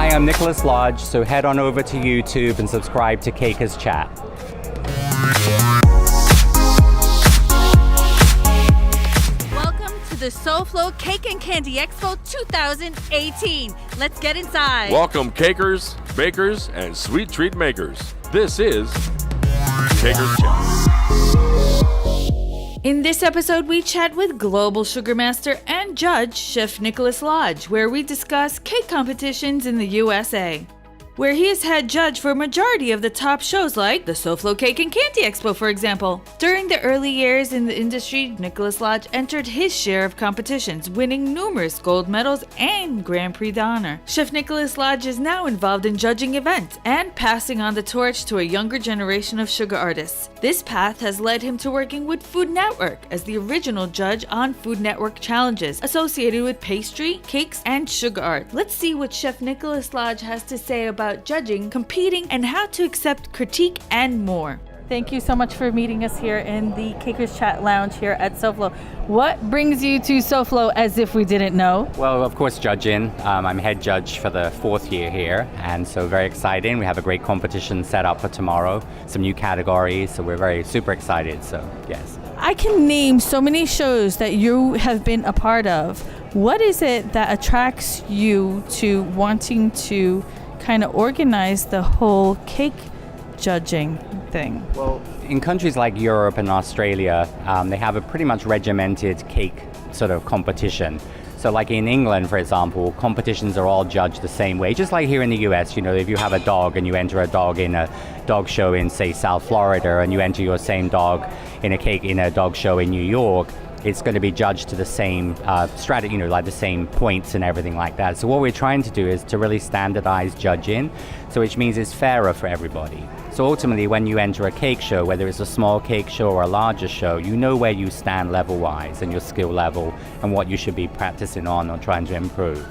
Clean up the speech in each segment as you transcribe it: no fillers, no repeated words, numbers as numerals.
Hi, I'm Nicholas Lodge, so head on over to YouTube and subscribe to Cakers Chat. Welcome to the SoFlo Cake and Candy Expo 2018. Let's get inside. Welcome, cakers, bakers, and sweet treat makers. This is Cakers Chat. In this episode, we chat with Global Sugar Master and Judge Chef Nicholas Lodge, where we discuss cake competitions in the USA, where he has had judge for a majority of the top shows like the SoFlo Cake and Candy Expo, for example. During the early years in the industry, Nicholas Lodge entered his share of competitions, winning numerous gold medals and Grand Prix d'Honneur. Chef Nicholas Lodge is now involved in judging events and passing on the torch to a younger generation of sugar artists. This path has led him to working with Food Network as the original judge on Food Network challenges associated with pastry, cakes, and sugar art. Let's see what Chef Nicholas Lodge has to say about judging, competing, and how to accept critique and more. Thank you so much for meeting us here in the Cakers Chat Lounge here at SoFlo. What brings you to SoFlo, as if we didn't know? Well, of course, judging. I'm head judge for the 4th year here, and so very exciting. We have a great competition set up for tomorrow, some new categories, so we're super excited, so yes. I can name so many shows that you have been a part of. What is it that attracts you to wanting to kind of organize the whole cake judging thing? Well, in countries like Europe and Australia, they have a pretty much regimented cake sort of competition. So like in England, for example, competitions are all judged the same way. Just like here in the US, you know, if you have a dog and you enter a dog in a dog show in, say, South Florida, and you enter your same dog in a cake in a dog show in New York, it's going to be judged to the same strategy, you know, like the same points and everything like that. So what we're trying to do is to really standardize judging, so which means it's fairer for everybody. So ultimately, when you enter a cake show, whether it's a small cake show or a larger show, you know where you stand level-wise and your skill level and what you should be practicing on or trying to improve.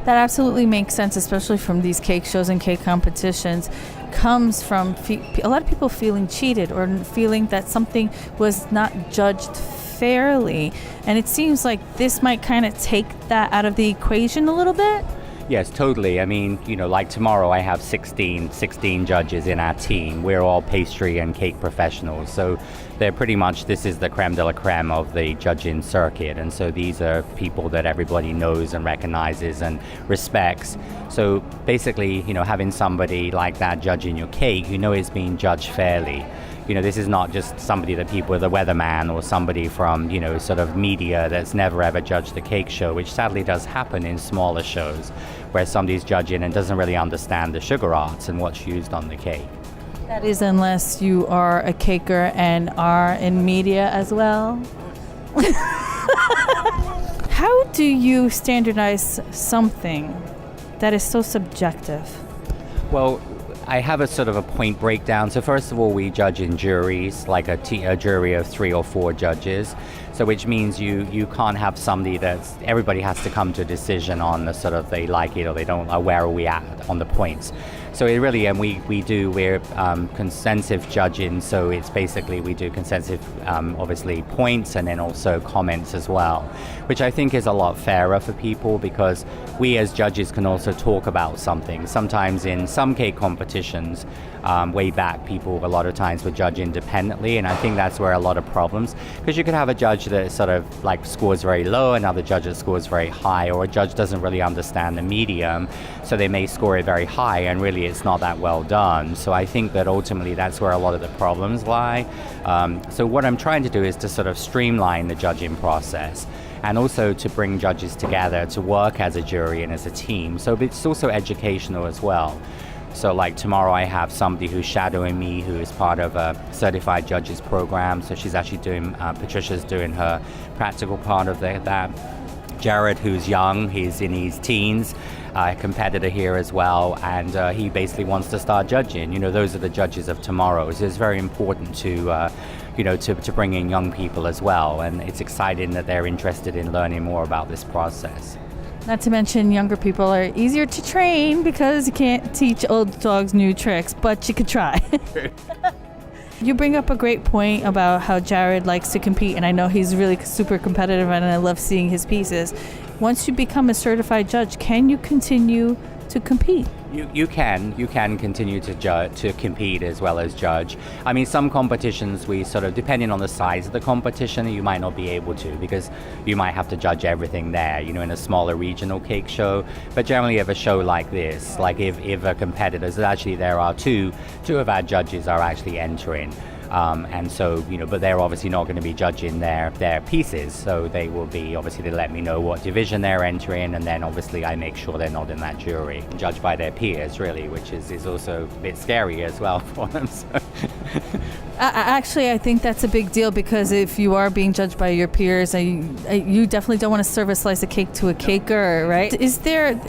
That absolutely makes sense, especially from these cake shows and cake competitions. Comes from a lot of people feeling cheated or feeling that something was not judged fairly, and it seems like this might kind of take that out of the equation a little bit. Yes, totally. I mean, you know, like tomorrow I have 16 judges in our team. We're all pastry and cake professionals, so they're pretty much, this is the creme de la creme of the judging circuit, and so these are people that everybody knows and recognizes and respects. So basically, you know, having somebody like that judging your cake, you know it's being judged fairly. You know, this is not just somebody that people, the weatherman or somebody from, you know, sort of media that's never ever judged the cake show, which sadly does happen in smaller shows where somebody's judging and doesn't really understand the sugar arts and what's used on the cake. That is, unless you are a caker and are in media as well. How do you standardize something that is so subjective? Well, I have a sort of a point breakdown. So first of all, we judge in juries, like a jury of 3 or 4 judges. So which means you can't have somebody everybody has to come to a decision on the sort of they like it or they don't, where are we at on the points. So it really, and we're consensus judging, so it's basically we do consensus, obviously points and then also comments as well, which I think is a lot fairer for people because we as judges can also talk about something. Sometimes in some cake competitions, way back, people a lot of times would judge independently, and I think that's where a lot of problems, because you could have a judge that sort of like scores very low, another judge that scores very high, or a judge doesn't really understand the medium, so they may score it very high and really it's not that well done. So I think that ultimately that's where a lot of the problems lie. So what I'm trying to do is to sort of streamline the judging process and also to bring judges together to work as a jury and as a team. So it's also educational as well. So like tomorrow I have somebody who's shadowing me who is part of a certified judges program. So she's actually doing, Patricia's doing her practical part of that. Jared, who's young, he's in his teens, a competitor here as well, and he basically wants to start judging. You know, those are the judges of tomorrow. So it's very important to, you know, to bring in young people as well, and it's exciting that they're interested in learning more about this process. Not to mention younger people are easier to train because you can't teach old dogs new tricks, but you could try. You bring up a great point about how Jared likes to compete, and I know he's really super competitive and I love seeing his pieces. Once you become a certified judge, can you continue to compete? You can continue to compete as well as judge. I mean, some competitions we sort of, depending on the size of the competition, you might not be able to, because you might have to judge everything there, you know, in a smaller regional cake show. But generally, if a show like this, like if a competitors, actually there are two of our judges are actually entering. And so, you know, but they're obviously not going to be judging their pieces. So they will be, obviously they let me know what division they're entering, and then obviously I make sure they're not in that jury, judged by their peers, really, which is also a bit scary as well for them. So. Actually, I think that's a big deal, because if you are being judged by your peers, you definitely don't want to serve a slice of cake to a caker, right? Is there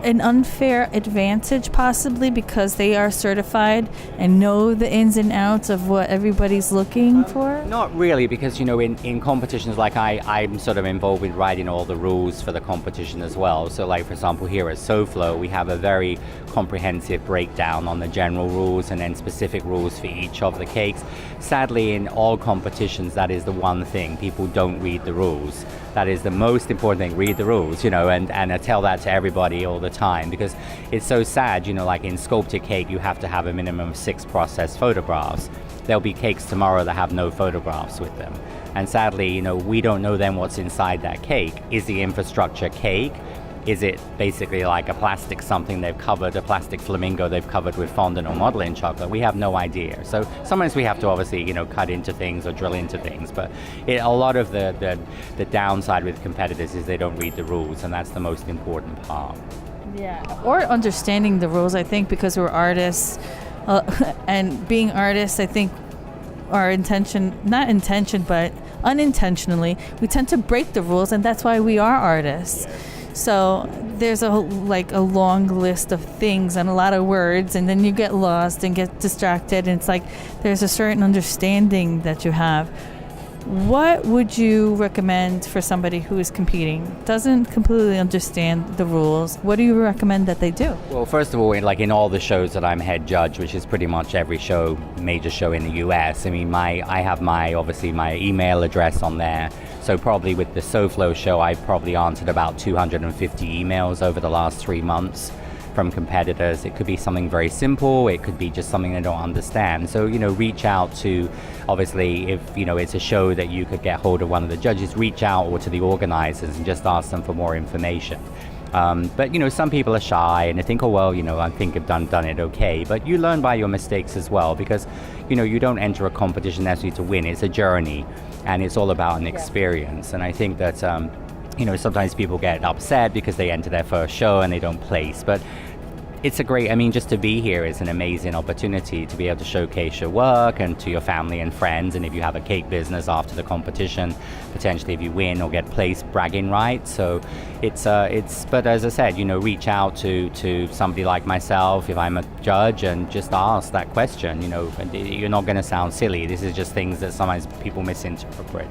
an unfair advantage possibly because they are certified and know the ins and outs of what everybody's looking for? Not really, because, you know, in competitions like I'm sort of involved with writing all the rules for the competition as well. So like, for example, here at SoFlo, we have a very comprehensive breakdown on the general rules and then specific rules for each of the cakes. Sadly, in all competitions, that is the one thing, people don't read the rules. That is the most important thing, read the rules, you know, and I tell that to everybody all the time, because it's so sad, you know, like in sculpted cake, you have to have a minimum of 6 processed photographs. There'll be cakes tomorrow that have no photographs with them. And sadly, you know, we don't know then what's inside that cake. Is the infrastructure cake? Is it basically like a plastic something they've covered, a plastic flamingo they've covered with fondant or modeling chocolate? We have no idea. So sometimes we have to obviously, you know, cut into things or drill into things. But a lot of the downside with competitors is they don't read the rules, and that's the most important part. Yeah. Or understanding the rules, I think, because we're artists. And being artists, I think our intention, not intention, but unintentionally, we tend to break the rules, and that's why we are artists. Yeah. So there's a long list of things and a lot of words, and then you get lost and get distracted, and it's like there's a certain understanding that you have. What would you recommend for somebody who is competing, doesn't completely understand the rules? What do you recommend that they do? Well, first of all, in all the shows that I'm head judge, which is pretty much every show, major show in the US, I mean, I have obviously my email address on there. So probably with the SoFlo show, I've probably answered about 250 emails over the last 3 months from competitors. It could be something very simple. It could be just something they don't understand. So, you know, reach out to, obviously, if, you know, it's a show that you could get hold of one of the judges, reach out or to the organizers and just ask them for more information. But, you know, some people are shy and they think, oh, well, you know, I think I've done it okay. But you learn by your mistakes as well, because, you know, you don't enter a competition necessarily to win. It's a journey, and it's all about an experience. And I think that, you know, sometimes people get upset because they enter their first show and they don't place. But it's just to be here is an amazing opportunity to be able to showcase your work and to your family and friends. And if you have a cake business after the competition, potentially if you win or get placed, bragging rights. So but as I said, you know, reach out to somebody like myself if I'm a judge and just ask that question. You know, you're not going to sound silly. This is just things that sometimes people misinterpret,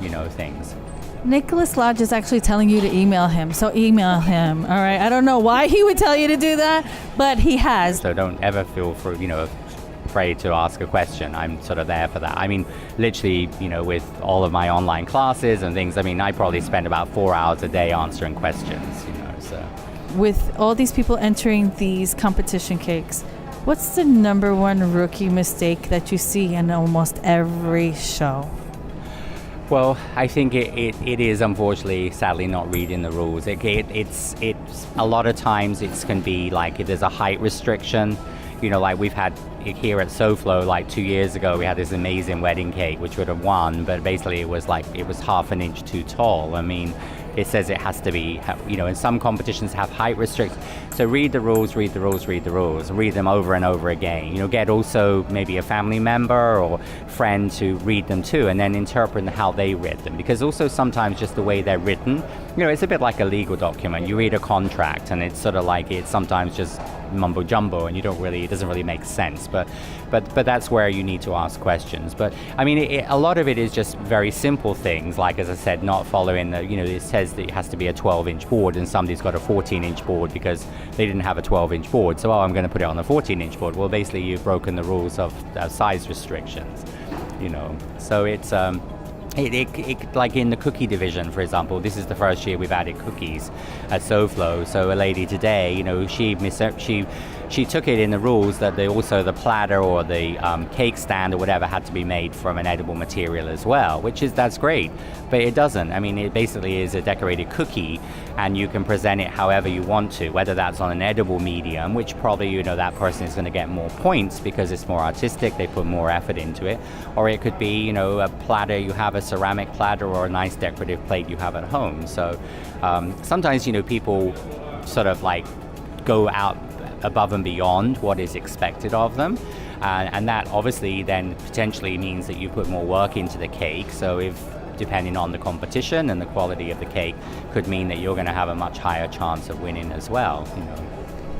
you know, things. Nicholas Lodge is actually telling you to email him, so email him, all right? I don't know why he would tell you to do that, but he has. So don't ever feel afraid to ask a question. I'm sort of there for that. I mean, literally, you know, with all of my online classes and things, I mean, I probably spend about 4 hours a day answering questions, you know, so. With all these people entering these competition cakes, what's the number one rookie mistake that you see in almost every show? Well, I think it is, unfortunately, sadly, not reading the rules. It's a lot of times it can be like if there's a height restriction, you know, like we've had here at SoFlo, like 2 years ago, we had this amazing wedding cake which would have won, but basically it was half an inch too tall. I mean, it says it has to be, you know, in some competitions have height restrictions. So read the rules, read them over and over again. You know, get also maybe a family member or friend to read them too, and then interpret how they read them. Because also sometimes just the way they're written, you know, it's a bit like a legal document. You read a contract and it's sort of like it's sometimes just mumbo jumbo and it doesn't really make sense. But that's where you need to ask questions. But I mean, a lot of it is just very simple things, like, as I said, not following the, you know, it says that it has to be a 12-inch board and somebody's got a 14-inch board because they didn't have a 12-inch board. So, I'm going to put it on a 14-inch board. Well, basically, you've broken the rules of size restrictions, you know. So it's, like in the cookie division, for example, this is the first year we've added cookies at SoFlo. So a lady today, she took it in the rules that also the platter or the cake stand or whatever had to be made from an edible material as well, that's great. But it doesn't. I mean, it basically is a decorated cookie, and you can present it however you want to, whether that's on an edible medium, which probably, that person is going to get more points because it's more artistic, they put more effort into it, or it could be, a platter, you have a ceramic platter or a nice decorative plate you have at home. So sometimes, people sort of like go out above and beyond what is expected of them. And that obviously then potentially means that you put more work into the cake. So depending on the competition and the quality of the cake, could mean that you're going to have a much higher chance of winning as well.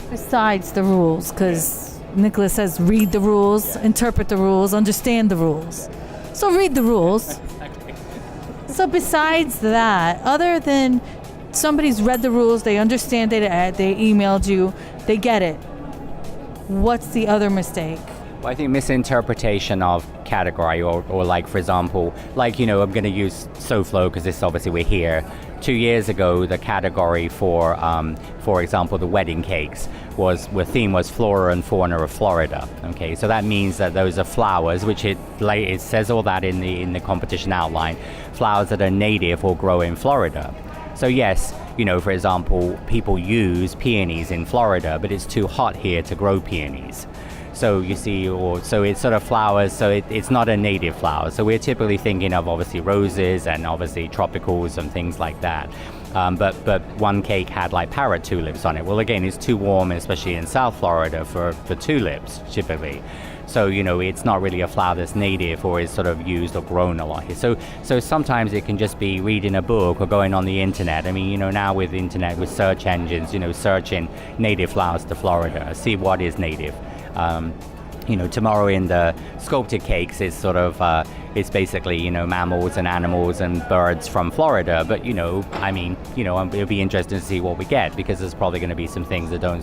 Besides the rules, because Nicholas says read the rules, interpret the rules, understand the rules. So read the rules. So besides that, other than somebody's read the rules, they understand it, they emailed you, they get it, what's the other mistake? Well, I think misinterpretation of category or like, for example, I'm going to use SoFlo because this obviously we're here. 2 years ago, the category for example, the wedding cakes theme was flora and fauna of Florida. Okay, so that means that those are flowers, which it says all that in the competition outline, flowers that are native or grow in Florida. So yes, for example, people use peonies in Florida, but it's too hot here to grow peonies. So you see, so it's sort of flowers, so it's not a native flower. So we're typically thinking of obviously roses and obviously tropicals and things like that. But one cake had like parrot tulips on it. Well, again, it's too warm, especially in South Florida for tulips typically. So, it's not really a flower that's native or is sort of used or grown a lot here. So sometimes it can just be reading a book or going on the internet. I mean, now with internet, with search engines, searching native flowers to Florida, see what is native. Tomorrow in the sculpted cakes, it's sort of, it's basically, mammals and animals and birds from Florida. But, it'll be interesting to see what we get, because there's probably going to be some things that don't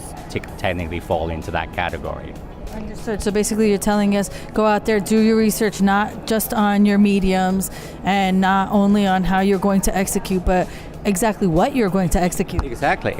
technically fall into that category. Understood. So basically you're telling us, go out there, do your research, not just on your mediums and not only on how you're going to execute, but exactly what you're going to execute. Exactly.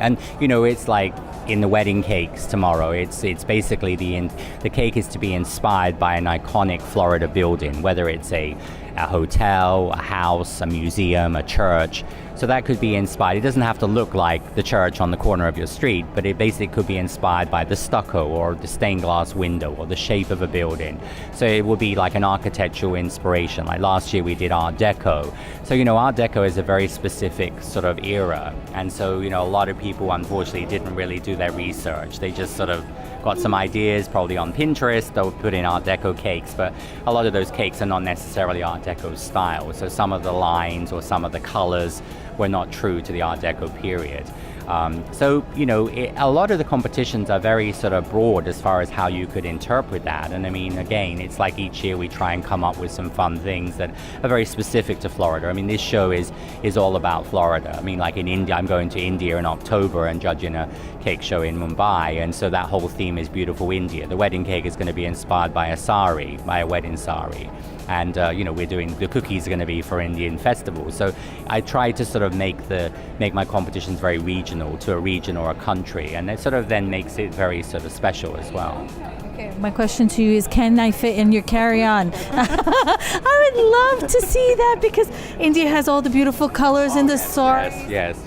And, it's like in the wedding cakes tomorrow, it's basically the cake is to be inspired by an iconic Florida building, whether it's a hotel, a house, a museum, a church. So that could be inspired. It doesn't have to look like the church on the corner of your street, but it basically could be inspired by the stucco or the stained glass window or the shape of a building. So it would be like an architectural inspiration. Like last year we did Art Deco. So, Art Deco is a very specific sort of era. And so, a lot of people unfortunately didn't really do their research. They just sort of got some ideas probably on Pinterest. They'll put in Art Deco cakes, but a lot of those cakes are not necessarily Art Deco style. So some of the lines or some of the colors were not true to the Art Deco period. A lot of the competitions are very sort of broad as far as how you could interpret that. And I mean, again, it's like each year we try and come up with some fun things that are very specific to Florida. I mean, this show is all about Florida. I mean, like in India, I'm going to India in October and judging a cake show in Mumbai. And so that whole theme is beautiful India. The wedding cake is going to be inspired by a wedding sari. And, we're doing, the cookies are going to be for Indian festivals. So I try to sort of make my competitions very regional to a region or a country. And it sort of then makes it very sort of special as well. Okay, my question to you is, can I fit in your carry-on? I would love to see that, because India has all the beautiful colors in the saris. Yes.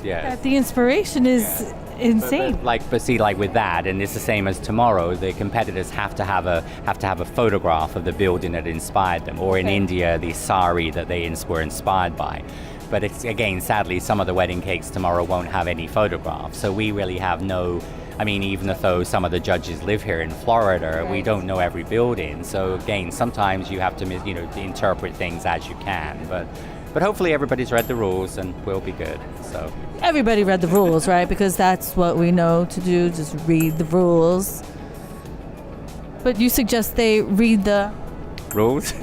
The inspiration is insane. But with that, and it's the same as tomorrow, the competitors have to have a photograph of the building that inspired them, or in India, the sari that they were inspired by. But it's, again, sadly, some of the wedding cakes tomorrow won't have any photographs. So we really have no, even though some of the judges live here in Florida, we don't know every building. So again, sometimes you have to, interpret things as you can. But hopefully everybody's read the rules and we'll be good. So everybody read the rules, right? Because that's what we know to do, just read the rules. But you suggest they read the rules?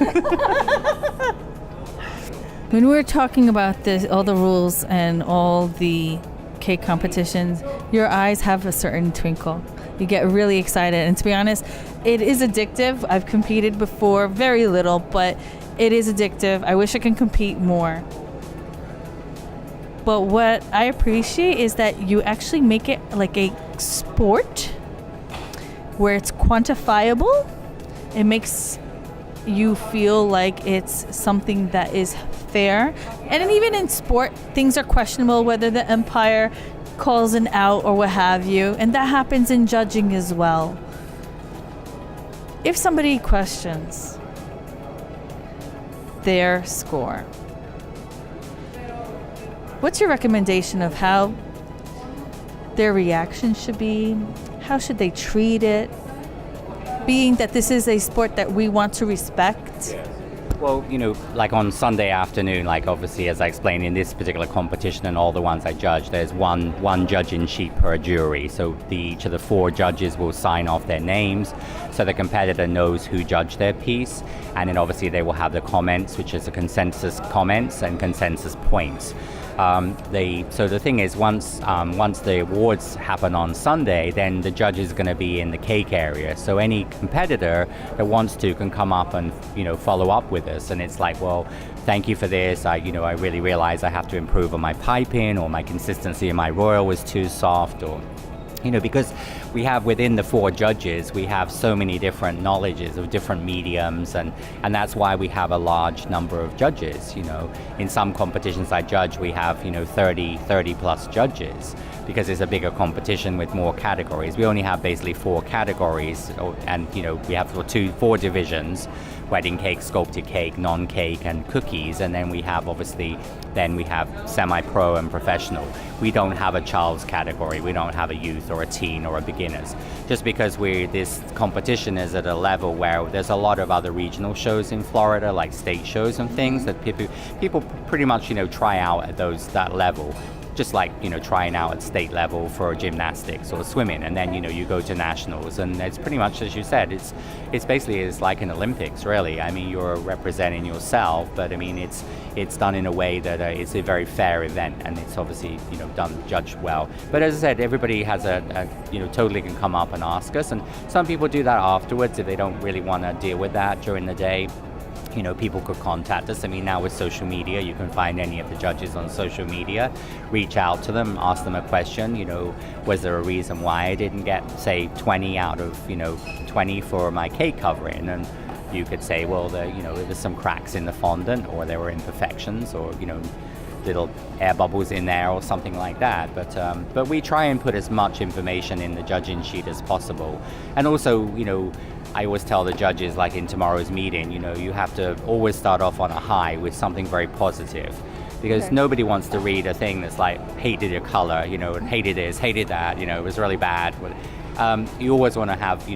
When we're talking about this, all the rules and all the cake competitions, your eyes have a certain twinkle. You get really excited. And to be honest, it is addictive. I've competed before, very little, but It is addictive. I wish I could compete more. But what I appreciate is that you actually make it like a sport where it's quantifiable. It makes you feel like it's something that is fair. And then even in sport, things are questionable, whether the umpire calls an out or what have you. And that happens in judging as well. If somebody questions their score, what's your recommendation of how their reaction should be? How should they treat it? Being that this is a sport that we want to respect. Well, like on Sunday afternoon, like obviously as I explained in this particular competition and all the ones I judge, there's one judging sheet per jury. So each of the 4 judges will sign off their names so the competitor knows who judged their piece. And then obviously they will have the comments, which is the consensus comments and consensus points. So the thing is, once the awards happen on Sunday, then the judge is going to be in the cake area. So any competitor that wants to can come up and follow up with us. And it's like, well, thank you for this. I really realize I have to improve on my piping, or my consistency in my royal was too soft, or because we have within the 4 judges, we have so many different knowledges of different mediums, and that's why we have a large number of judges. In some competitions I judge, we have 30 plus judges, because it's a bigger competition with more categories. We only have basically 4 categories, and we have 4 divisions: wedding cake, sculpted cake, non-cake, and cookies. And then we have semi-pro and professional. We don't have a child's category. We don't have a youth or a teen or a beginners, just because this competition is at a level where there's a lot of other regional shows in Florida, like state shows and things that people pretty much try out at that level. Just like trying out at state level for gymnastics or swimming, and then you go to nationals, and it's pretty much as you said. It's basically like an Olympics, really. I mean, you're representing yourself, but I mean it's done in a way that it's a very fair event, and it's obviously done judged well. But as I said, everybody has totally can come up and ask us, and some people do that afterwards if they don't really want to deal with that during the day. People could contact us. I mean, now with social media, you can find any of the judges on social media, reach out to them, ask them a question. Was there a reason why I didn't get, say, 20 out of 20 for my cake covering? And you could say, well, there was some cracks in the fondant, or there were imperfections, or little air bubbles in there, or something like that. But we try and put as much information in the judging sheet as possible. And also, I always tell the judges, like in tomorrow's meeting, you have to always start off on a high with something very positive, because nobody wants to read a thing that's like, hated your color, hated this, hated that, it was really bad. You always want to have,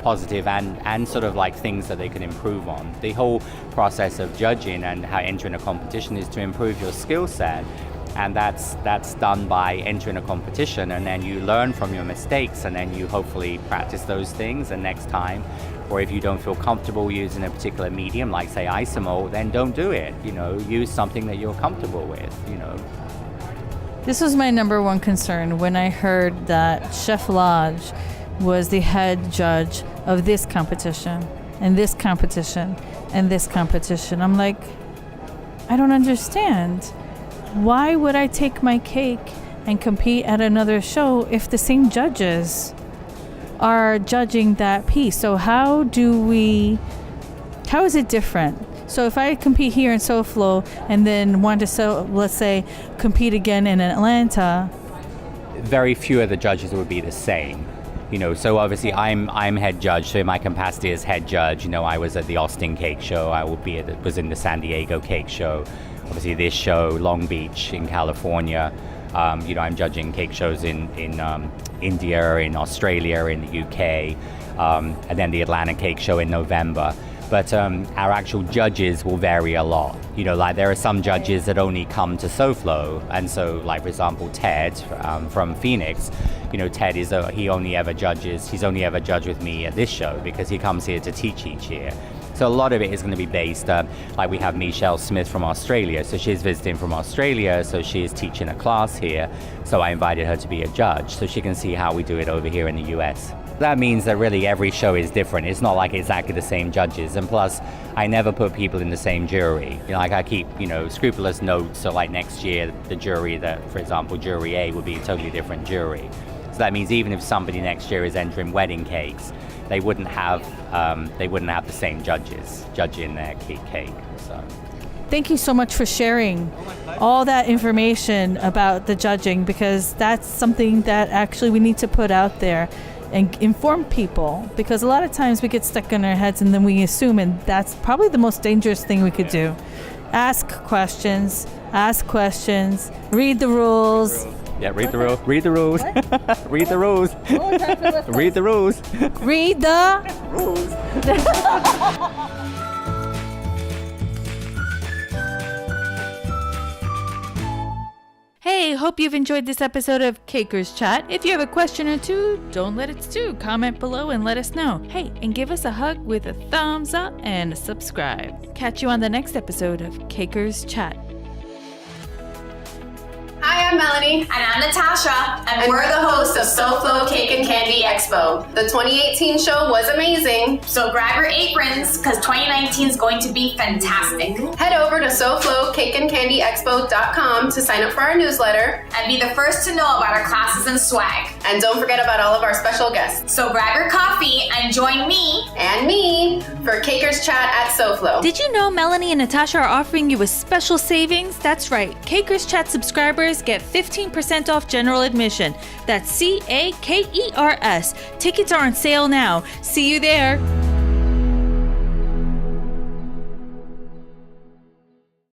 positive and sort of like things that they can improve on. The whole process of judging and how entering a competition is to improve your skill set. And that's done by entering a competition, and then you learn from your mistakes, and then you hopefully practice those things, and next time, or if you don't feel comfortable using a particular medium, like say isomo, then don't do it. Use something that you're comfortable with. This was my number one concern when I heard that Chef Lodge was the head judge of this competition, and this competition, and this competition. I'm like, I don't understand. Why would I take my cake and compete at another show if the same judges are judging that piece? So how is it different? So if I compete here in SoFlo and then want to, let's say, compete again in Atlanta, very few of the judges would be the same. So obviously I'm head judge, so in my capacity as head judge, I was at the Austin Cake Show, I was in the San Diego Cake Show, obviously this show, Long Beach in California. I'm judging cake shows in India, in Australia, in the UK, and then the Atlanta Cake Show in November. But our actual judges will vary a lot. Like there are some judges that only come to SoFlo, and so like for example Ted from Phoenix, Ted he's only ever judged with me at this show because he comes here to teach each year. So a lot of it is going to be based, like we have Michelle Smith from Australia, so she's visiting from Australia, so she is teaching a class here, so I invited her to be a judge so she can see how we do it over here in the US. That means that really every show is different. It's not like exactly the same judges. And plus, I never put people in the same jury. Like I keep, scrupulous notes. So like next year, the jury that, for example, jury A would be a totally different jury. So that means even if somebody next year is entering wedding cakes, they wouldn't have the same judges judging their cake. So. Thank you so much for sharing all that information about the judging, because that's something that actually we need to put out there and inform people, because a lot of times we get stuck in our heads and then we assume, and that's probably the most dangerous thing we could do. Ask questions, read the rules. Yeah, read the rules. Read the rules. Read the rules. Read the rules. Read the rules. Hey, hope you've enjoyed this episode of Caker's Chat. If you have a question or two, don't let it stew. Comment below and let us know. Hey, and give us a hug with a thumbs up and a subscribe. Catch you on the next episode of Caker's Chat. Hi, I'm Melanie. And I'm Natasha. And we're the hosts of SoFlo Cake and Candy Expo. The 2018 show was amazing. So grab your aprons, because 2019 is going to be fantastic. Head over to SoFloCakeandCandyExpo.com to sign up for our newsletter. And be the first to know about our classes and swag. And don't forget about all of our special guests. So grab your coffee and join me and me for Caker's Chat at SoFlo. Did you know Melanie and Natasha are offering you a special savings? That's right. Caker's Chat subscribers get 15% off general admission. That's CAKERS. Tickets are on sale now. See you there.